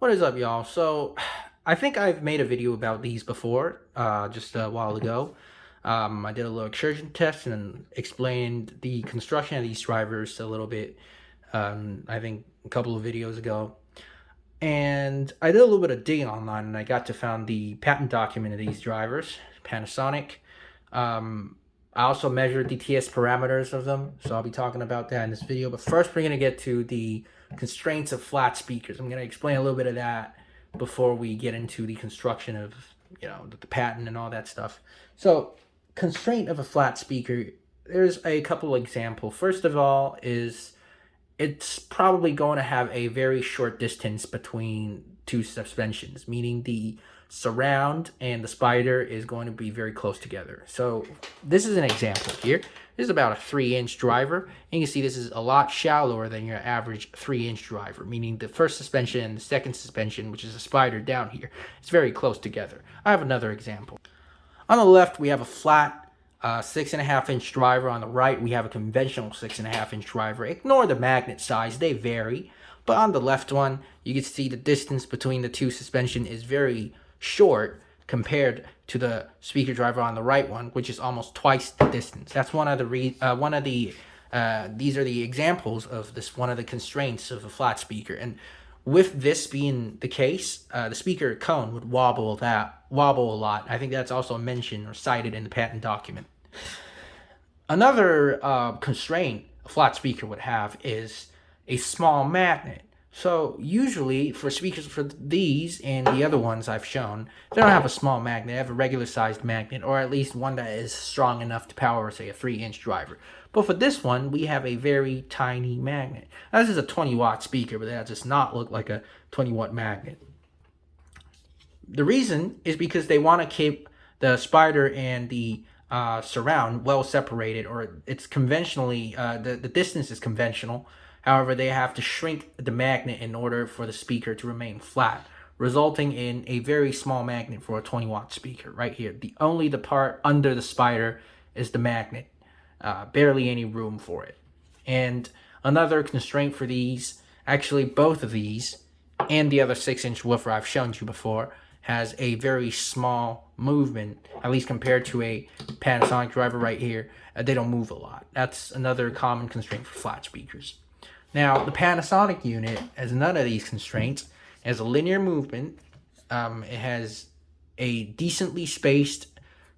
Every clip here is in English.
What is up, y'all? So, I think I've made a video about these before, just a while ago. I did a little excursion test and explained the construction of these drivers a little bit, I think a couple of videos ago. And I did a little bit of digging online and I got to find the patent document of these drivers, Panasonic. I also measured the TS parameters of them, so I'll be talking about that in this video. But first, we're going to get to the constraints of flat speakers. I'm going to explain a little bit of that before we get into the construction of, the patent and all that stuff. So, constraint of a flat speaker, there's a couple examples. First of all is it's probably going to have a very short distance between two suspensions, meaning the surround and the spider is going to be very close together. So this is an example here. This is about a 3-inch driver, and you can see this is a lot shallower than your average 3-inch driver, meaning the first suspension and the second suspension, which is a spider down here, is very close together. I have another example. On the left, we have a flat 6.5-inch driver. On the right, we have a conventional 6.5-inch driver. Ignore the magnet size, they vary. But on the left one, you can see the distance between the two suspension is very short compared to the speaker driver on the right one, which is almost twice the distance. That's these are the examples of this, one of the constraints of a flat speaker. And with this being the case, the speaker cone would wobble a lot. I think that's also mentioned or cited in the patent document. Another constraint a flat speaker would have is a small magnet. So usually for speakers for these and the other ones I've shown, they don't have a small magnet. They have a regular sized magnet, or at least one that is strong enough to power, say, a 3-inch driver. But for this one, we have a very tiny magnet. Now, this is a 20-watt speaker, but that does not look like a 20-watt magnet. The reason is because they want to keep the spider and the surround well separated, or it's conventionally, the distance is conventional. However, they have to shrink the magnet in order for the speaker to remain flat, resulting in a very small magnet for a 20-watt speaker right here. The part under the spider is the magnet. Barely any room for it. And another constraint for these, actually both of these, and the other 6-inch woofer I've shown you before, has a very small movement, at least compared to a Panasonic driver right here. They don't move a lot. That's another common constraint for flat speakers. Now, the Panasonic unit has none of these constraints. It has a linear movement. It has a decently spaced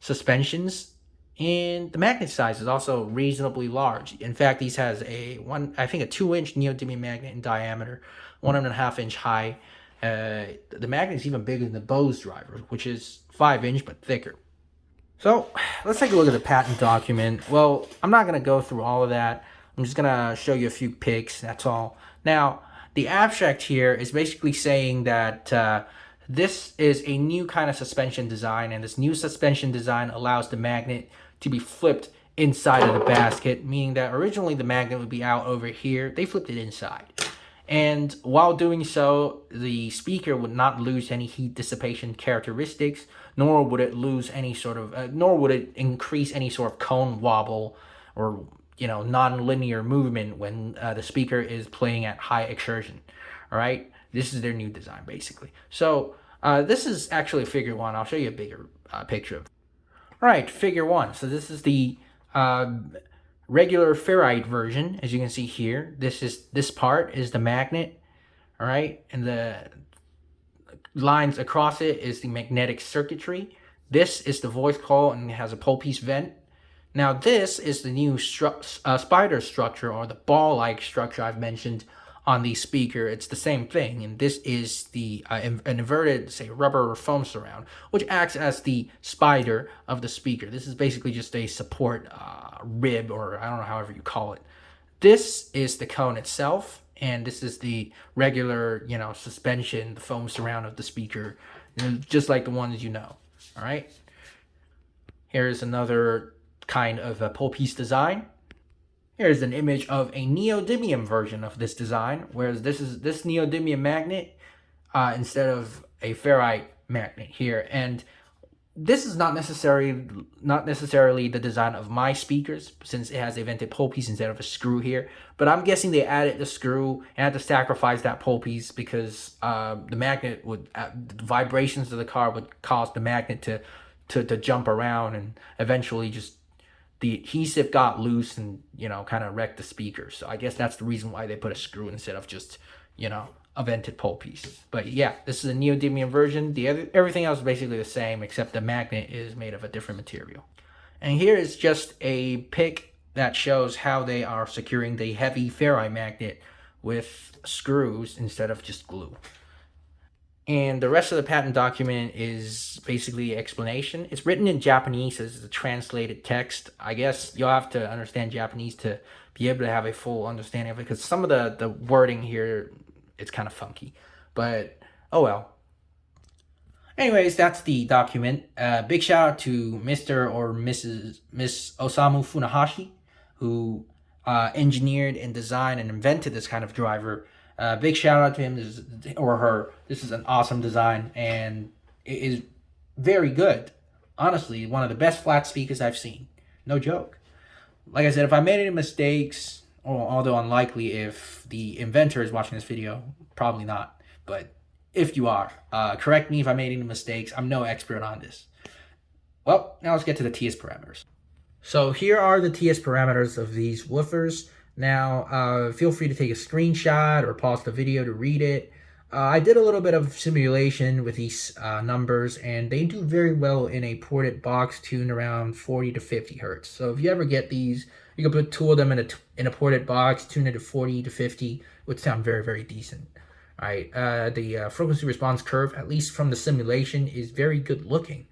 suspensions, and the magnet size is also reasonably large. In fact, these has a 2-inch neodymium magnet in diameter, 1.5-inch high. The magnet is even bigger than the Bose driver, which is 5-inch but thicker. So let's take a look at the patent document. Well, I'm not going to go through all of that. I'm just going to show you a few pics, that's all. Now, the abstract here is basically saying that this is a new kind of suspension design, and this new suspension design allows the magnet to be flipped inside of the basket, meaning that originally the magnet would be out over here. They flipped it inside. And while doing so, the speaker would not lose any heat dissipation characteristics, nor would it lose any sort of, nor would it increase any sort of cone wobble or non-linear movement when the speaker is playing at high exertion. All right, this is their new design basically. So this is actually figure 1. I'll show you a bigger picture of it. All right, figure 1. So this is the regular ferrite version, as you can see here. This part is the magnet. All right, and the lines across it is the magnetic circuitry. This is the voice coil, and it has a pole piece vent. Now, this is the new spider structure, or the ball-like structure I've mentioned on the speaker. It's the same thing, and this is the an inverted, say, rubber or foam surround, which acts as the spider of the speaker. This is basically just a support rib, or I don't know, however you call it. This is the cone itself, and this is the regular, suspension, the foam surround of the speaker, just like the ones you know. All right. Here's another kind of a pole piece design. Here's an image of a neodymium version of this design, whereas this neodymium magnet instead of a ferrite magnet here. And this is not necessarily the design of my speakers, since it has a vented pole piece instead of a screw here. But I'm guessing they added the screw and had to sacrifice that pole piece because the magnet would the vibrations of the car would cause the magnet to jump around, and eventually just the adhesive got loose and kind of wrecked the speaker. So I guess that's the reason why they put a screw instead of just a vented pole piece. But yeah, this is a neodymium version. Everything else is basically the same, except the magnet is made of a different material. And here is just a pic that shows how they are securing the heavy ferrite magnet with screws instead of just glue. And the rest of the patent document is basically explanation. It's written in Japanese as a translated text. I guess you'll have to understand Japanese to be able to have a full understanding of it, because some of the wording here, it's kind of funky. But oh well. Anyways, that's the document. Big shout out to Mr. or Miss Osamu Funahashi, who engineered and designed and invented this kind of driver. Big shout out to him or her. This is an awesome design, and it is very good. Honestly, one of the best flat speakers I've seen. No joke. Like I said, if I made any mistakes, although unlikely if the inventor is watching this video, probably not. But if you are, correct me if I made any mistakes. I'm no expert on this. Well, now let's get to the TS parameters. So here are the TS parameters of these woofers. Now, feel free to take a screenshot or pause the video to read it. I did a little bit of simulation with these numbers, and they do very well in a ported box tuned around 40 to 50 hertz. So if you ever get these, you can put two of them in a ported box, tune it to 40 to 50, it would sound very, very decent. All right, the frequency response curve, at least from the simulation, is very good looking.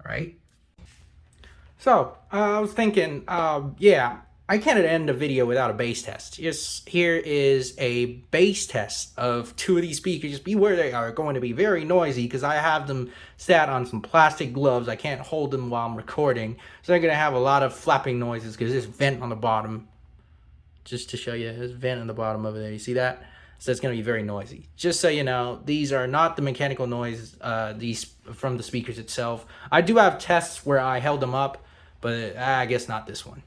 All right. So I was thinking, yeah, I can't end the video without a bass test. Here is a bass test of two of these speakers. Just be aware they are going to be very noisy because I have them sat on some plastic gloves. I can't hold them while I'm recording. So they're going to have a lot of flapping noises because there's vent on the bottom. Just to show you, there's vent on the bottom over there. You see that? So it's going to be very noisy. Just so you know, these are not the mechanical noise these from the speakers itself. I do have tests where I held them up, but I guess not this one.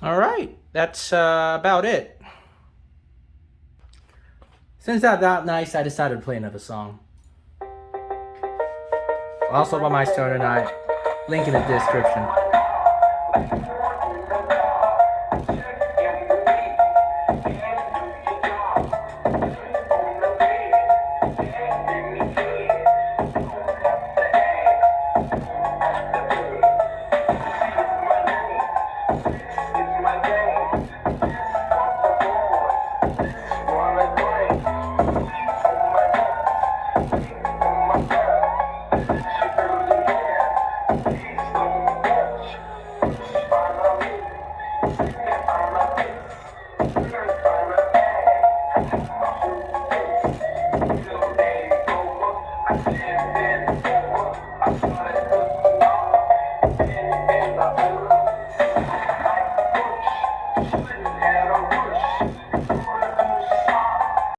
Alright, that's about it. Since that's that nice, I decided to play another song. Also by my stoner night. Link in the description.